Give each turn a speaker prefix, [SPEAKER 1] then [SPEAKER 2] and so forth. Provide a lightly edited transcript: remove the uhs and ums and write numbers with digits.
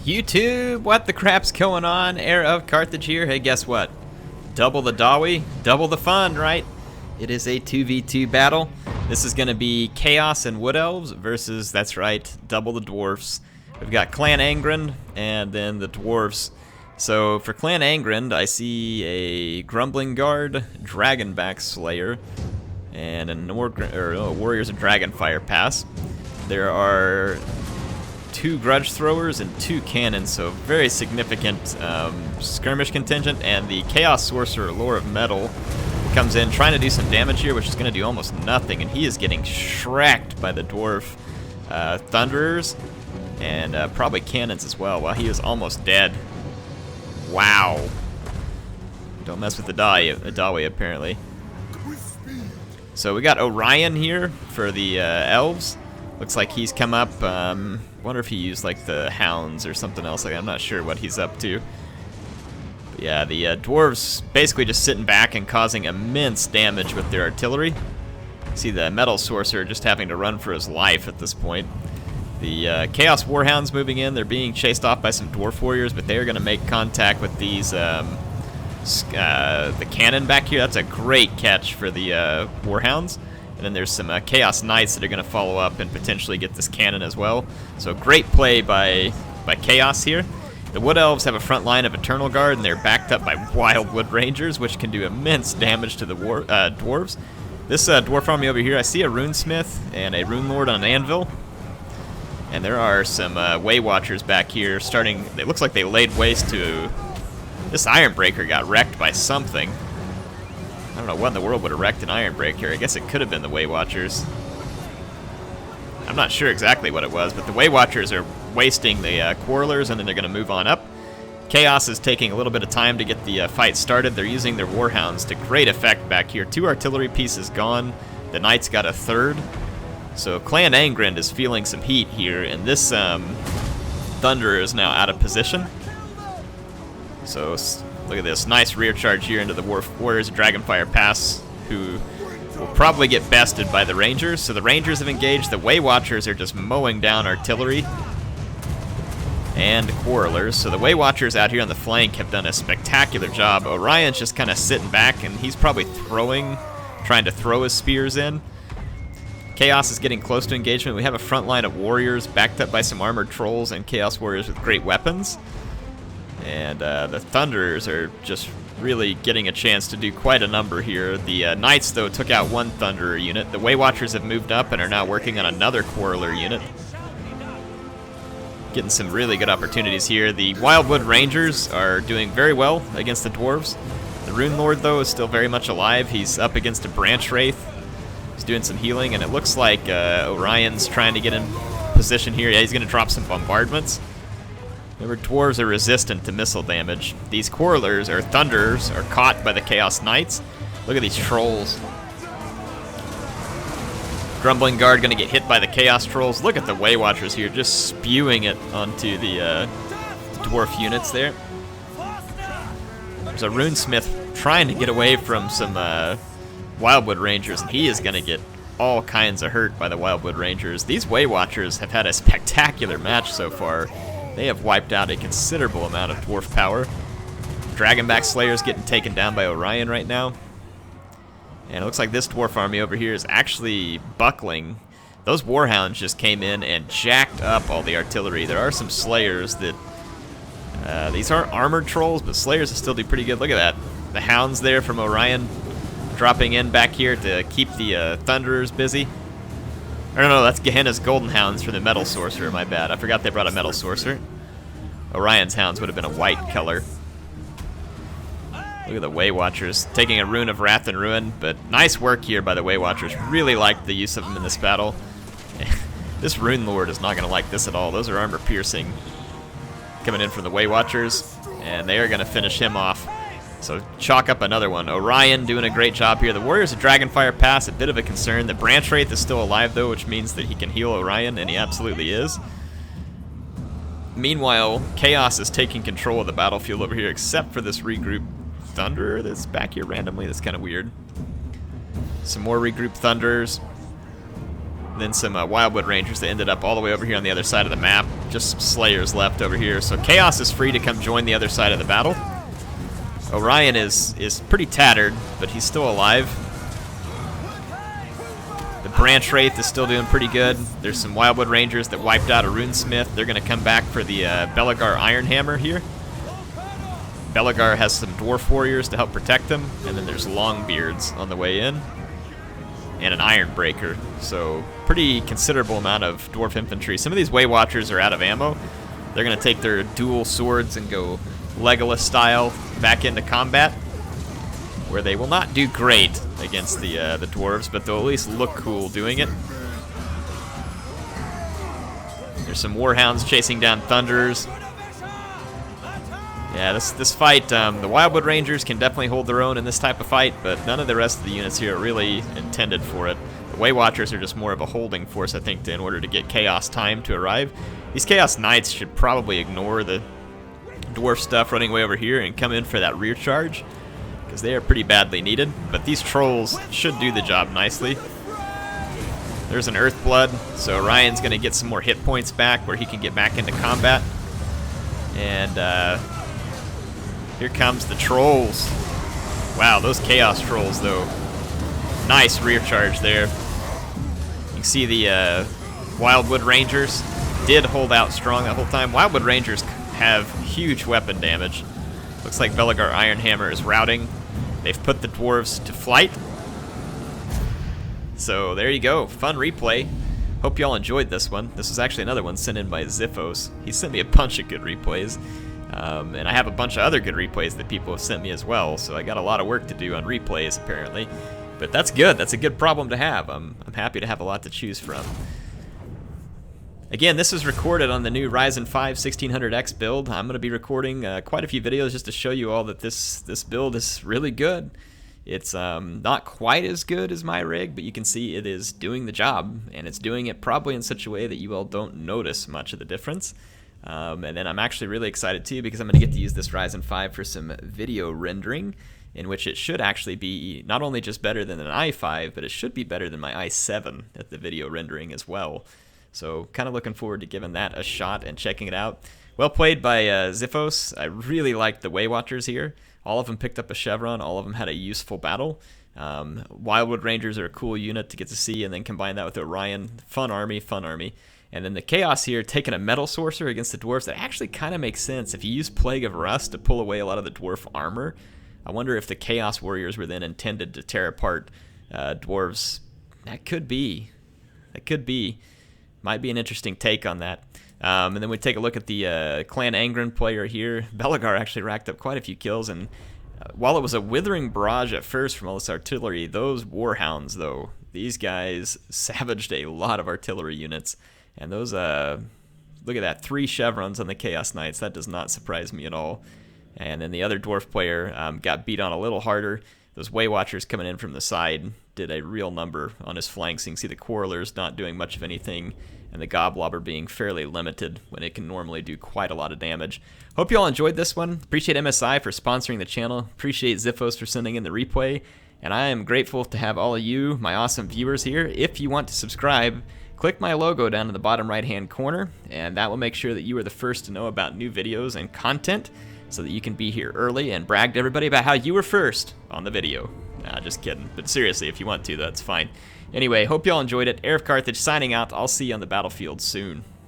[SPEAKER 1] YouTube, what the crap's going on? HeirofCarthage here. Hey, guess what? Double the Dawi, double the fun, right? It is a 2v2 battle. This is going to be Chaos and Wood Elves versus, that's right, double the Dwarfs. We've got Clan Angren and then the Dwarfs. So for Clan Angren, I see a Grumbling Guard, Dragonback Slayer, and a Warriors of Dragonfire Pass. There are 2 Grudge Throwers and 2 Cannons, so very significant skirmish contingent. And the Chaos Sorcerer, Lore of Metal, comes in trying to do some damage here, which is going to do almost nothing, and he is getting shreked by the Dwarf Thunderers and probably Cannons as well, while he is almost dead. Wow. Don't mess with the Dawi, apparently. So we got Orion here for the Elves. Looks like he's come up. Wonder if he used like the Hounds or something else. I'm not sure what he's up to. But yeah, the Dwarves basically just sitting back and causing immense damage with their artillery. See the Metal Sorcerer just having to run for his life at this point. The Chaos Warhounds moving in. They're being chased off by some Dwarf Warriors, but they are going to make contact with these the cannon back here. That's a great catch for the Warhounds. And then there's some Chaos Knights that are going to follow up and potentially get this cannon as well. So great play by Chaos here. The Wood Elves have a front line of Eternal Guard, and they're backed up by Wildwood Rangers, which can do immense damage to the Dwarves. This Dwarf army over here, I see a Runesmith and a Rune Lord on an anvil. And there are some Way Watchers back here starting. It looks like they laid waste to... This Ironbreaker got wrecked by something. I don't know what in the world would have wrecked an Ironbreaker. I guess it could have been the Way Watchers. I'm not sure exactly what it was, but the Way Watchers are wasting the Quarrelers, and then they're going to move on up. Chaos is taking a little bit of time to get the fight started. They're using their Warhounds to great effect back here. 2 artillery pieces gone. The Knights got a 3rd. So Clan Angren is feeling some heat here, and this Thunderer is now out of position. So look at this, nice rear charge here into the Warriors of Dragonfire Pass, who will probably get bested by the Rangers. So the Rangers have engaged. The Way Watchers are just mowing down artillery and Quarrelers. So the Way Watchers out here on the flank have done a spectacular job. Orion's just kind of sitting back, and he's probably trying to throw his spears in. Chaos is getting close to engagement. We have a front line of Warriors backed up by some armored trolls and Chaos Warriors with great weapons. And the Thunderers are just really getting a chance to do quite a number here. The Knights, though, took out 1 Thunderer unit. The Way Watchers have moved up and are now working on another Quarreler unit. Getting some really good opportunities here. The Wildwood Rangers are doing very well against the Dwarves. The Rune Lord, though, is still very much alive. He's up against a Branch Wraith. He's doing some healing, and it looks like Orion's trying to get in position here. Yeah, he's going to drop some bombardments. Remember, Dwarves are resistant to missile damage. These Quarrelers, or Thunderers, are caught by the Chaos Knights. Look at these Trolls. Grumbling Guard going to get hit by the Chaos Trolls. Look at the Way Watchers here, just spewing it onto the Dwarf units there. There's a Runesmith trying to get away from some Wildwood Rangers, and he is going to get all kinds of hurt by the Wildwood Rangers. These Way Watchers have had a spectacular match so far. They have wiped out a considerable amount of Dwarf power. Dragonback Slayer's getting taken down by Orion right now. And it looks like this Dwarf army over here is actually buckling. Those Warhounds just came in and jacked up all the artillery. There are some Slayers that... these aren't armored trolls, but Slayers will still do pretty good. Look at that. The Hounds there from Orion dropping in back here to keep the Thunderers busy. Or no, that's Gehenna's Golden Hounds for the Metal Sorcerer, my bad. I forgot they brought a Metal Sorcerer. Orion's Hounds would have been a white color. Look at the Way Watchers taking a Rune of Wrath and Ruin, but nice work here by the Way Watchers. Really liked the use of them in this battle. This Rune Lord is not going to like this at all. Those are armor piercing coming in from the Way Watchers, and they are going to finish him off. So chalk up another one. Orion doing a great job here. The Warriors of Dragonfire Pass, a bit of a concern. The Branch Wraith is still alive, though, which means that he can heal Orion, and he absolutely is. Meanwhile, Chaos is taking control of the battlefield over here, except for this regroup Thunderer that's back here randomly. That's kind of weird. Some more regroup Thunderers. then some Wildwood Rangers that ended up all the way over here on the other side of the map. Just some Slayers left over here. So Chaos is free to come join the other side of the battle. Orion is pretty tattered, but he's still alive. The Branch Wraith is still doing pretty good. There's some Wildwood Rangers that wiped out a Runesmith. They're going to come back for the Belegar Ironhammer here. Belegar has some Dwarf Warriors to help protect them, and then there's Longbeards on the way in, and an Ironbreaker. So pretty considerable amount of Dwarf Infantry. Some of these Way Watchers are out of ammo. They're going to take their dual swords and go Legolas style back into combat, where they will not do great against the Dwarves, but they'll at least look cool doing it. There's some Warhounds chasing down Thunderers. Yeah, this fight, the Wildwood Rangers can definitely hold their own in this type of fight, but none of the rest of the units here are really intended for it. The Way Watchers are just more of a holding force, I think, in order to get Chaos time to arrive. These Chaos Knights should probably ignore the Dwarf stuff running way over here and come in for that rear charge, because they are pretty badly needed. But these Trolls should do the job nicely. There's an Earthblood, so Ryan's going to get some more hit points back where he can get back into combat. And here comes the Trolls. Wow, those Chaos Trolls, though. Nice rear charge there. You can see the Wildwood Rangers did hold out strong that whole time. Wildwood Rangers have huge weapon damage. Looks like Belegar Ironhammer is routing. They've put the Dwarves to flight. So there you go, fun replay. Hope y'all enjoyed this one. This was actually another one sent in by Ziphos. He sent me a bunch of good replays. And I have a bunch of other good replays that people have sent me as well, so I got a lot of work to do on replays apparently. But that's good, that's a good problem to have. I'm happy to have a lot to choose from. Again, this was recorded on the new Ryzen 5 1600X build. I'm going to be recording quite a few videos just to show you all that this build is really good. It's not quite as good as my rig, but you can see it is doing the job, and it's doing it probably in such a way that you all don't notice much of the difference. And then I'm actually really excited too, because I'm going to get to use this Ryzen 5 for some video rendering, in which it should actually be not only just better than an i5, but it should be better than my i7 at the video rendering as well. So kind of looking forward to giving that a shot and checking it out. Well played by Ziphos. I really liked the Way Watchers here. All of them picked up a chevron. All of them had a useful battle. Wildwood Rangers are a cool unit to get to see, and then combine that with Orion. Fun army, fun army. And then the Chaos here, taking a Metal Sorcerer against the Dwarves, that actually kind of makes sense. If you use Plague of Rust to pull away a lot of the Dwarf armor, I wonder if the Chaos Warriors were then intended to tear apart Dwarves. That could be. That could be. Might be an interesting take on that. And then we take a look at the Clan Angren player here. Belegar actually racked up quite a few kills, and while it was a withering barrage at first from all this artillery, those Warhounds, though, these guys savaged a lot of artillery units. And those, look at that, 3 chevrons on the Chaos Knights. That does not surprise me at all. And then the other Dwarf player got beat on a little harder. Those Way Watchers coming in from the side did a real number on his flanks. You can see the Quarrelers not doing much of anything, and the Goblobber being fairly limited when it can normally do quite a lot of damage. Hope you all enjoyed this one. Appreciate MSI for sponsoring the channel. Appreciate Ziphos for sending in the replay. And I am grateful to have all of you, my awesome viewers here. If you want to subscribe, click my logo down in the bottom right-hand corner, and that will make sure that you are the first to know about new videos and content, so that you can be here early and brag to everybody about how you were first on the video. Nah, just kidding. But seriously, if you want to, that's fine. Anyway, hope y'all enjoyed it. HeirofCarthage signing out. I'll see you on the battlefield soon.